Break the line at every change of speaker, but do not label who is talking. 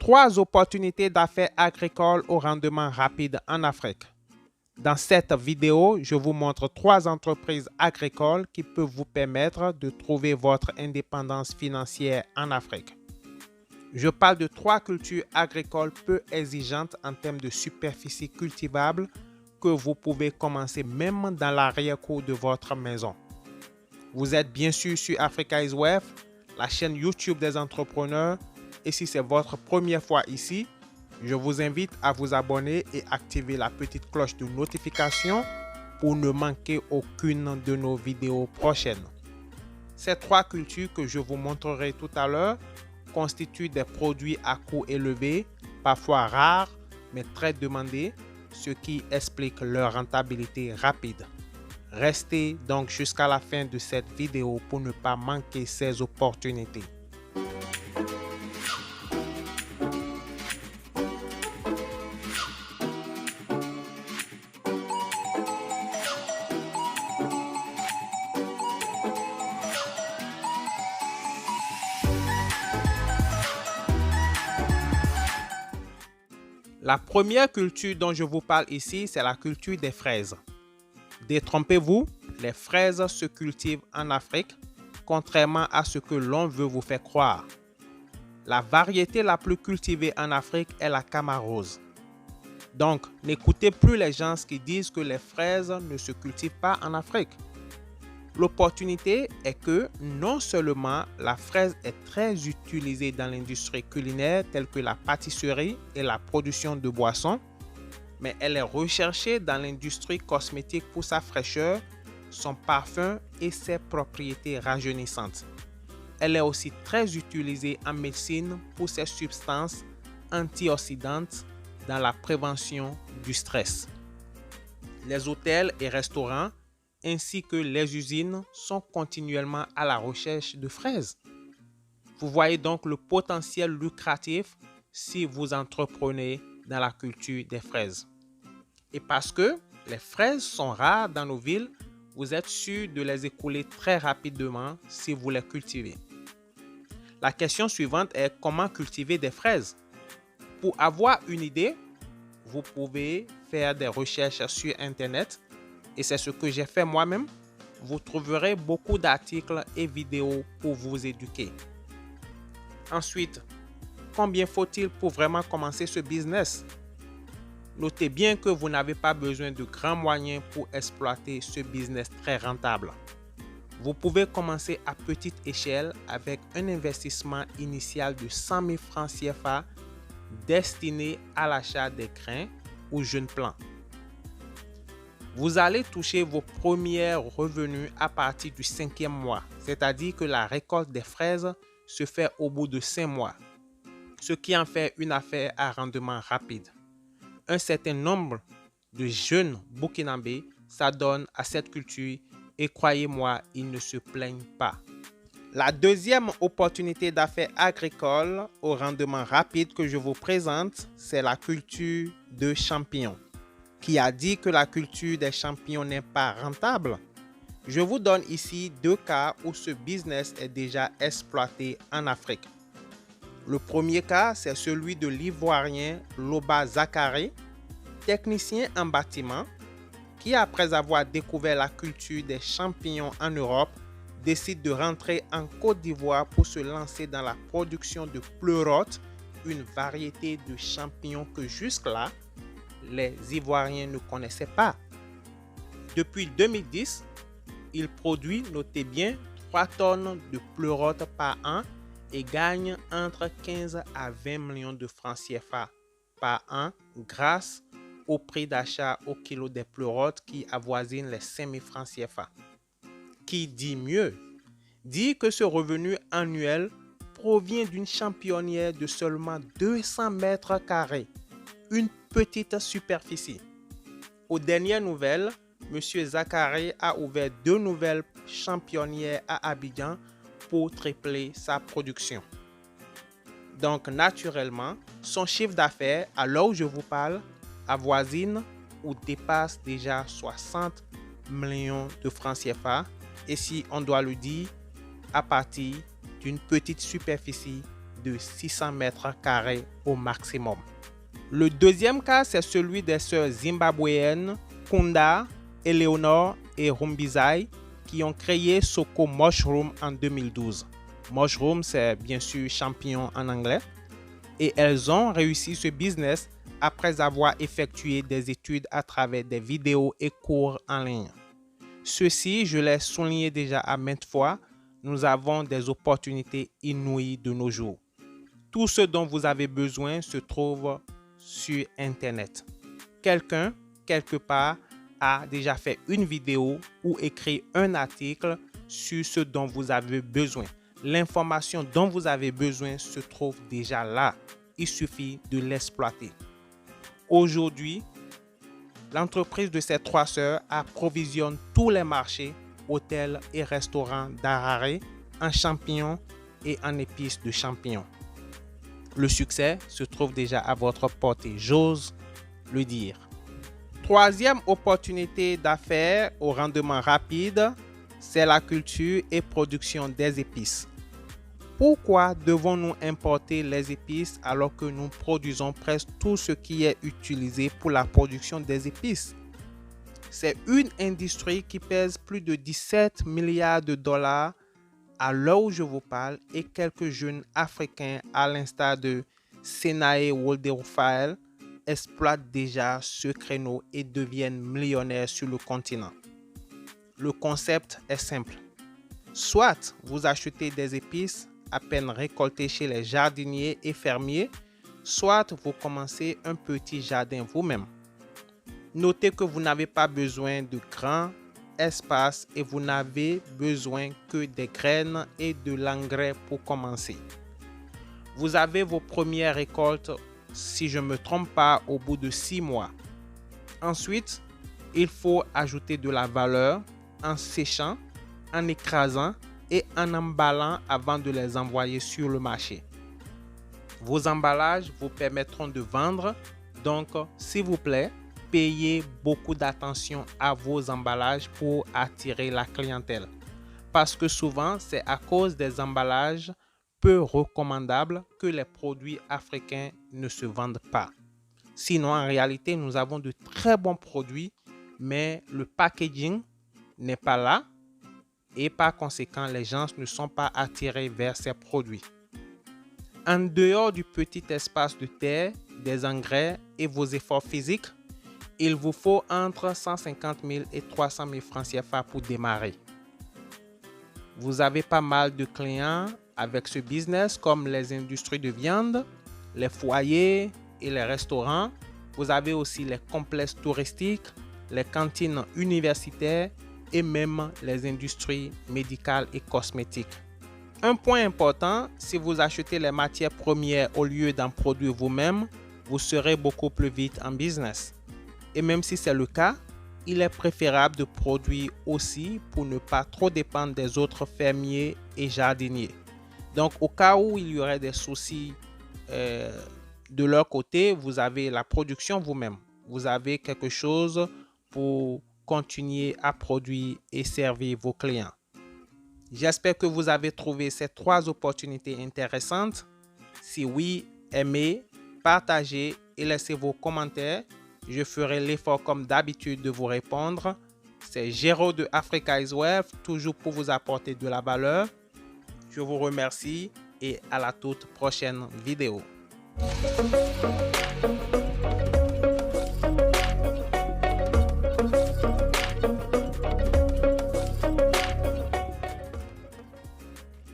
3 opportunités d'affaires agricoles au rendement rapide en Afrique. Dans cette vidéo, je vous montre 3 entreprises agricoles qui peuvent vous permettre de trouver votre indépendance financière en Afrique. Je parle de 3 cultures agricoles peu exigeantes en termes de superficie cultivable que vous pouvez commencer même dans l'arrière-cour de votre maison. Vous êtes bien sûr sur Africa is Wealth, la chaîne YouTube des entrepreneurs, et si c'est votre première fois ici, je vous invite à vous abonner et activer la petite cloche de notification pour ne manquer aucune de nos vidéos prochaines. Ces 3 cultures que je vous montrerai tout à l'heure constituent des produits à coût élevé, parfois rares, mais très demandés, ce qui explique leur rentabilité rapide. Restez donc jusqu'à la fin de cette vidéo pour ne pas manquer ces opportunités. La première culture dont je vous parle ici, c'est la culture des fraises. Détrompez-vous, les fraises se cultivent en Afrique, contrairement à ce que l'on veut vous faire croire. La variété la plus cultivée en Afrique est la Camarose. Donc, n'écoutez plus les gens qui disent que les fraises ne se cultivent pas en Afrique. L'opportunité est que non seulement la fraise est très utilisée dans l'industrie culinaire telle que la pâtisserie et la production de boissons, mais elle est recherchée dans l'industrie cosmétique pour sa fraîcheur, son parfum et ses propriétés rajeunissantes. Elle est aussi très utilisée en médecine pour ses substances antioxydantes dans la prévention du stress. Les hôtels et restaurants ainsi que les usines sont continuellement à la recherche de fraises. Vous voyez donc le potentiel lucratif si vous entreprenez dans la culture des fraises. Et parce que les fraises sont rares dans nos villes, vous êtes sûr de les écouler très rapidement si vous les cultivez. La question suivante est comment cultiver des fraises? Pour avoir une idée, vous pouvez faire des recherches sur Internet. Et c'est ce que j'ai fait moi-même. Vous trouverez beaucoup d'articles et vidéos pour vous éduquer. Ensuite, combien faut-il pour vraiment commencer ce business? Notez bien que vous n'avez pas besoin de grands moyens pour exploiter ce business très rentable. Vous pouvez commencer à petite échelle avec un investissement initial de 100 000 francs CFA destiné à l'achat des grains ou jeunes plants. Vous allez toucher vos premiers revenus à partir du 5e mois, c'est-à-dire que la récolte des fraises se fait au bout de 5 mois, ce qui en fait une affaire à rendement rapide. Un certain nombre de jeunes burkinabés s'adonnent à cette culture et croyez-moi, ils ne se plaignent pas. La deuxième opportunité d'affaires agricoles au rendement rapide que je vous présente, c'est la culture de champignons. Qui a dit que la culture des champignons n'est pas rentable? Je vous donne ici 2 cas où ce business est déjà exploité en Afrique. Le premier cas, c'est celui de l'Ivoirien Loba Zakari, technicien en bâtiment, qui après avoir découvert la culture des champignons en Europe, décide de rentrer en Côte d'Ivoire pour se lancer dans la production de pleurotes, une variété de champignons que jusque-là, les Ivoiriens ne connaissaient pas. Depuis 2010, il produit, notez bien, 3 tonnes de pleurotes par an et gagne entre 15 à 20 millions de francs CFA par an grâce au prix d'achat au kilo des pleurotes qui avoisine les 5 000 francs CFA. Qui dit mieux, dit que ce revenu annuel provient d'une championnière de seulement 200 mètres carrés, une petite superficie. Aux dernières nouvelles, M. Zakari a ouvert 2 nouvelles championnières à Abidjan pour tripler sa production. Donc naturellement, son chiffre d'affaires, à l'heure où je vous parle, avoisine ou dépasse déjà 60 millions de francs CFA. Et si on doit le dire, à partir d'une petite superficie de 600 mètres carrés au maximum. Le deuxième cas, c'est celui des sœurs zimbabwéennes Kunda, Eleonore et Rumbizai qui ont créé Soko Mushroom en 2012. Mushroom, c'est bien sûr champignon en anglais. Et elles ont réussi ce business après avoir effectué des études à travers des vidéos et cours en ligne. Ceci, je l'ai souligné déjà à maintes fois, nous avons des opportunités inouïes de nos jours. Tout ce dont vous avez besoin se trouve sur Internet. Quelqu'un, quelque part, a déjà fait une vidéo ou écrit un article sur ce dont vous avez besoin. L'information dont vous avez besoin se trouve déjà là. Il suffit de l'exploiter. Aujourd'hui, l'entreprise de ces trois sœurs approvisionne tous les marchés, hôtels et restaurants d'Harare en champignons et en épices de champignons. Le succès se trouve déjà à votre portée, j'ose le dire. Troisième opportunité d'affaires au rendement rapide, c'est la culture et production des épices. Pourquoi devons-nous importer les épices alors que nous produisons presque tout ce qui est utilisé pour la production des épices? C'est une industrie qui pèse plus de 17 milliards de dollars à l'heure où je vous parle et quelques jeunes Africains à l'instar de Senae Wolde-Rufael exploitent déjà ce créneau et deviennent millionnaires sur le continent. Le concept est simple. Soit vous achetez des épices à peine récoltées chez les jardiniers et fermiers, soit vous commencez un petit jardin vous-même. Notez que vous n'avez pas besoin de grands espaces et vous n'avez besoin que des graines et de l'engrais pour commencer. Vous avez vos premières récoltes, si je ne me trompe pas, au bout de 6 mois. Ensuite, il faut ajouter de la valeur en séchant, en écrasant et en emballant avant de les envoyer sur le marché. Vos emballages vous permettront de vendre, donc s'il vous plaît, payez beaucoup d'attention à vos emballages pour attirer la clientèle. Parce que souvent, c'est à cause des emballages peu recommandables que les produits africains ne se vendent pas. Sinon, en réalité, nous avons de très bons produits, mais le packaging n'est pas là et par conséquent, les gens ne sont pas attirés vers ces produits. En dehors du petit espace de terre, des engrais et vos efforts physiques, il vous faut entre 150 000 et 300 000 francs CFA pour démarrer. Vous avez pas mal de clients avec ce business comme les industries de viande, les foyers et les restaurants. Vous avez aussi les complexes touristiques, les cantines universitaires et même les industries médicales et cosmétiques. Un point important, si vous achetez les matières premières au lieu d'en produire vous-même, vous serez beaucoup plus vite en business. Et même si c'est le cas, il est préférable de produire aussi pour ne pas trop dépendre des autres fermiers et jardiniers. Donc, au cas où il y aurait des soucis de leur côté, vous avez la production vous-même. Vous avez quelque chose pour continuer à produire et servir vos clients. J'espère que vous avez trouvé ces 3 opportunités intéressantes. Si oui, aimez, partagez et laissez vos commentaires. Je ferai l'effort comme d'habitude de vous répondre. C'est Géraud de Africa is Wealth, toujours pour vous apporter de la valeur. Je vous remercie et à la toute prochaine vidéo.